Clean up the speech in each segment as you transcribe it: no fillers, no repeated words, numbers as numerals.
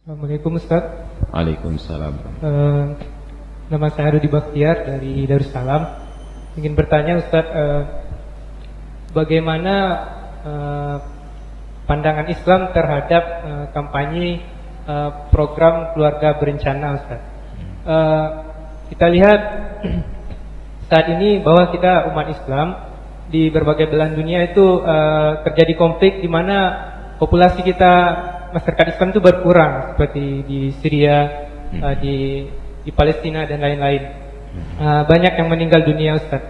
Assalamualaikum Ustaz. Waalaikumsalam. Nama saya Rudi Bakhtiar dari Darussalam. Ingin bertanya Ustaz, bagaimana pandangan Islam terhadap kampanye program keluarga berencana Ustaz? Kita lihat saat ini bahwa kita umat Islam di berbagai belahan dunia itu terjadi konflik di mana populasi kita masyarakat Islam itu berkurang, seperti di Syria, di Palestina dan lain-lain. Banyak yang meninggal dunia Ustaz.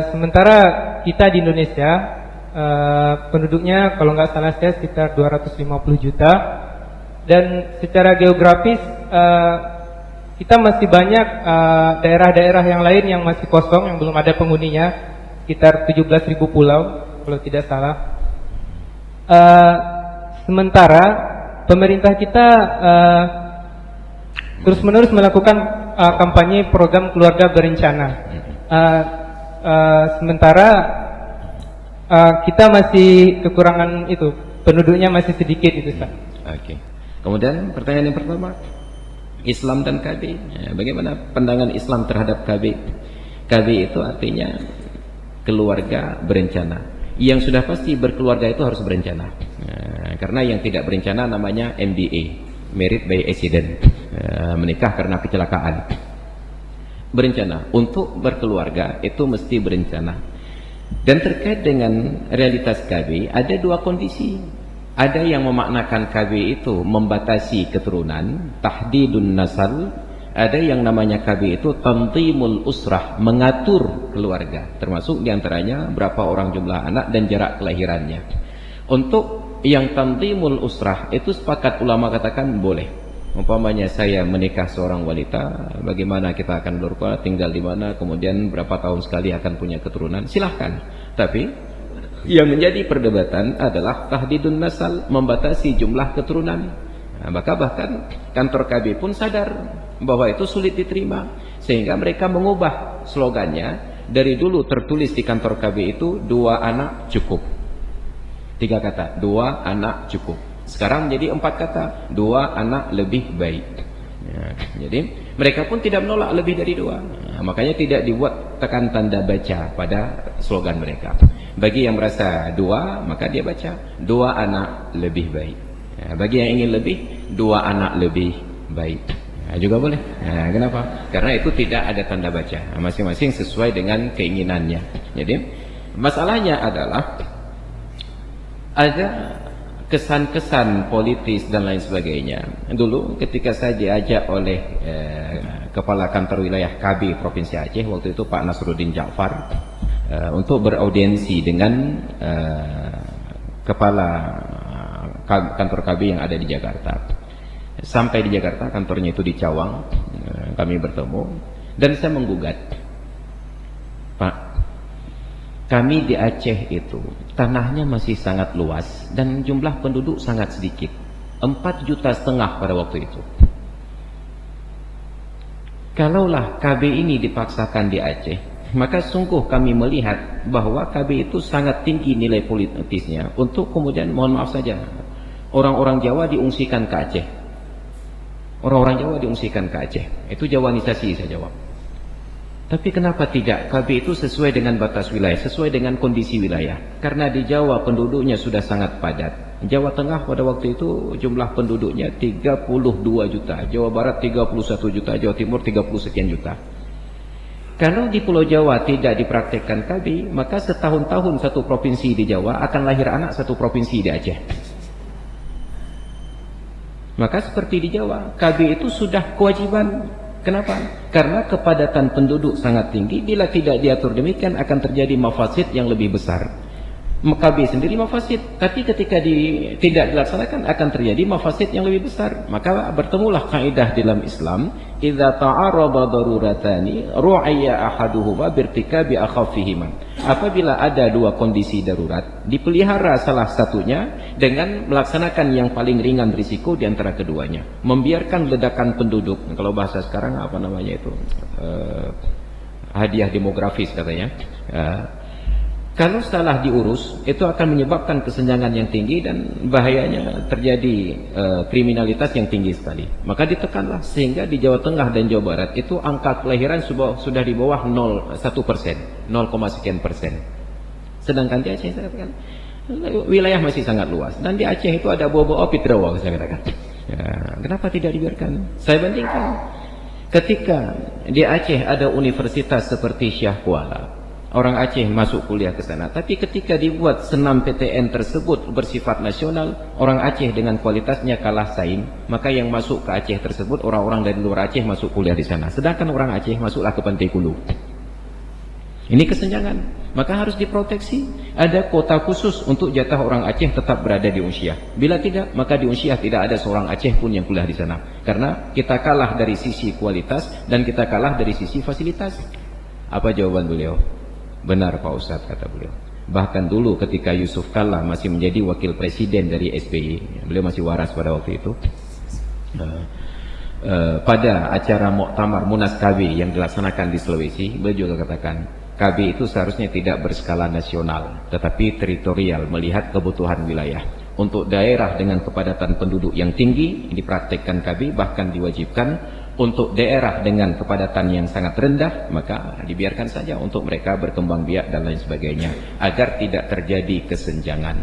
Sementara kita di Indonesia penduduknya kalau nggak salah saya sekitar 250 juta, dan secara geografis kita masih banyak daerah-daerah yang lain yang masih kosong, yang belum ada penghuninya, sekitar 17.000 pulau kalau tidak salah. Sementara pemerintah kita terus-menerus melakukan kampanye program keluarga berencana. Sementara kita masih kekurangan itu, penduduknya masih sedikit itu, Ustaz. Oke. Kemudian pertanyaan yang pertama, Islam dan KB. Bagaimana pandangan Islam terhadap KB? KB itu artinya keluarga berencana. Yang sudah pasti berkeluarga itu harus berencana. Karena yang tidak berencana namanya MBA, Married by Accident, menikah karena kecelakaan. Berencana untuk berkeluarga itu mesti berencana. Dan terkait dengan realitas KB, ada dua kondisi. Ada yang memaknakan KB itu membatasi keturunan, tahdidun nasal. Ada yang namanya KB itu tanzimul usrah, mengatur keluarga, termasuk diantaranya berapa orang jumlah anak dan jarak kelahirannya. Untuk yang tanzimul usrah itu sepakat ulama katakan boleh. Umpamanya saya menikah seorang wanita, bagaimana kita akan berkeluarga, tinggal di mana, kemudian berapa tahun sekali akan punya keturunan, silahkan. Tapi yang menjadi perdebatan adalah tahdidun nasal, membatasi jumlah keturunan. Maka bahkan kantor KB pun sadar bahwa itu sulit diterima, sehingga mereka mengubah slogannya. Dari dulu tertulis di kantor KB itu 2 anak cukup, 3 kata, 2 anak cukup. Sekarang menjadi 4 kata, 2 anak lebih baik. Jadi mereka pun tidak menolak lebih dari 2. Makanya tidak dibuat tekan tanda baca pada slogan mereka. Bagi yang merasa 2, maka dia baca 2 anak lebih baik. Bagi yang ingin lebih, 2 anak lebih baik. Juga boleh. Kenapa? Karena itu tidak ada tanda baca. Masing-masing sesuai dengan keinginannya. Jadi masalahnya adalah ada kesan-kesan politis dan lain sebagainya. Dulu ketika saya diajak oleh kepala kantor wilayah KB Provinsi Aceh, waktu itu Pak Nasruddin Ja'far, untuk beraudiensi dengan kepala kantor KB yang ada di Jakarta. Sampai di Jakarta, kantornya itu di Cawang, kami bertemu dan saya menggugat, Pak, kami di Aceh itu tanahnya masih sangat luas dan jumlah penduduk sangat sedikit, 4,5 juta pada waktu itu. Kalaulah KB ini dipaksakan di Aceh, maka sungguh kami melihat bahwa KB itu sangat tinggi nilai politisnya untuk kemudian, mohon maaf saja, orang-orang Jawa diungsikan ke Aceh. Orang-orang Jawa diungsikan ke Aceh. Itu Jawanisasi saya jawab. Tapi kenapa tidak? KB itu sesuai dengan batas wilayah, sesuai dengan kondisi wilayah. Karena di Jawa penduduknya sudah sangat padat. Jawa Tengah pada waktu itu jumlah penduduknya 32 juta. Jawa Barat 31 juta. Jawa Timur 30 sekian juta. Kalau di Pulau Jawa tidak dipraktekkan KB, maka setahun-tahun satu provinsi di Jawa akan lahir anak satu provinsi di Aceh. Maka seperti di Jawa, KB itu sudah kewajiban. Kenapa? Karena kepadatan penduduk sangat tinggi. Bila tidak diatur demikian akan terjadi mafasid yang lebih besar. KB sendiri mafasid, tapi ketika tidak dilaksanakan akan terjadi mafasid yang lebih besar. Maka bertemulah kaidah dalam Islam, idza ta'arada daruratani ru'ayya ahaduhuma birtikabi akhafihima. Apabila ada 2 kondisi darurat, dipelihara salah satunya dengan melaksanakan yang paling ringan risiko di antara keduanya. Membiarkan ledakan penduduk, kalau bahasa sekarang apa namanya itu, hadiah demografis katanya. Kalau salah diurus, itu akan menyebabkan kesenjangan yang tinggi dan bahayanya terjadi kriminalitas yang tinggi sekali. Maka ditekanlah sehingga di Jawa Tengah dan Jawa Barat itu angka kelahiran sudah di bawah 0,1%, 0,sekian persen. Sedangkan di Aceh saya katakan wilayah masih sangat luas, dan di Aceh itu ada buah-buah Piterawa saya katakan. Ya, kenapa tidak dibiarkan? Saya bandingkan ketika di Aceh ada universitas seperti Syah Kuala. Orang Aceh masuk kuliah ke sana. Tapi ketika dibuat senam PTN tersebut bersifat nasional, orang Aceh dengan kualitasnya kalah saing, maka yang masuk ke Aceh tersebut orang-orang dari luar Aceh masuk kuliah di sana. Sedangkan orang Aceh masuklah ke Pantai Kulu. Ini kesenjangan. Maka harus diproteksi. Ada kota khusus untuk jatah orang Aceh tetap berada di Unsyah. Bila tidak, maka di Unsyah tidak ada seorang Aceh pun yang kuliah di sana. Karena kita kalah dari sisi kualitas dan kita kalah dari sisi fasilitas. Apa jawaban beliau? Benar Pak Ustadz, kata beliau. Bahkan dulu ketika Yusuf Kalla masih menjadi wakil presiden dari SBY, beliau masih waras pada waktu itu, pada acara Muktamar Munas KB yang dilaksanakan di Sulawesi, beliau juga katakan KB itu seharusnya tidak berskala nasional tetapi teritorial, melihat kebutuhan wilayah. Untuk daerah dengan kepadatan penduduk yang tinggi dipraktekkan KB, bahkan diwajibkan. Untuk daerah dengan kepadatan yang sangat rendah, maka dibiarkan saja untuk mereka berkembang biak dan lain sebagainya, agar tidak terjadi kesenjangan.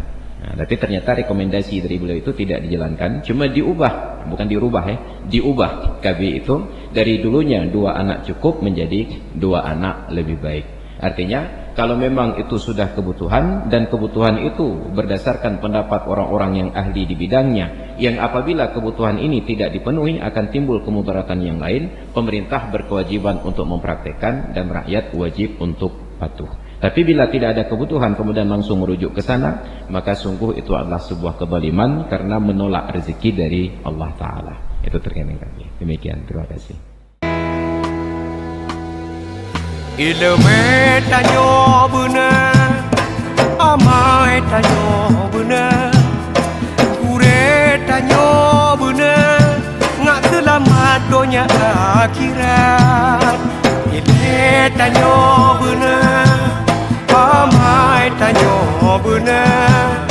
Nah, tapi ternyata rekomendasi dari beliau itu tidak dijalankan, cuma diubah, bukan dirubah ya, diubah KB itu dari dulunya 2 anak cukup menjadi 2 anak lebih baik. Artinya kalau memang itu sudah kebutuhan, dan kebutuhan itu berdasarkan pendapat orang-orang yang ahli di bidangnya, yang apabila kebutuhan ini tidak dipenuhi akan timbul kemudaratan yang lain, pemerintah berkewajiban untuk mempraktekkan dan rakyat wajib untuk patuh. Tapi bila tidak ada kebutuhan kemudian langsung merujuk ke sana, maka sungguh itu adalah sebuah kezaliman karena menolak rezeki dari Allah Ta'ala. Itu terkait dengan kami. Demikian, terima kasih. Ilmu tanyo benar, amai tanyo benar, kure tanyo benar, ngak selamat dunia akhirat. Ilmu tanyo benar, amai tanyo benar.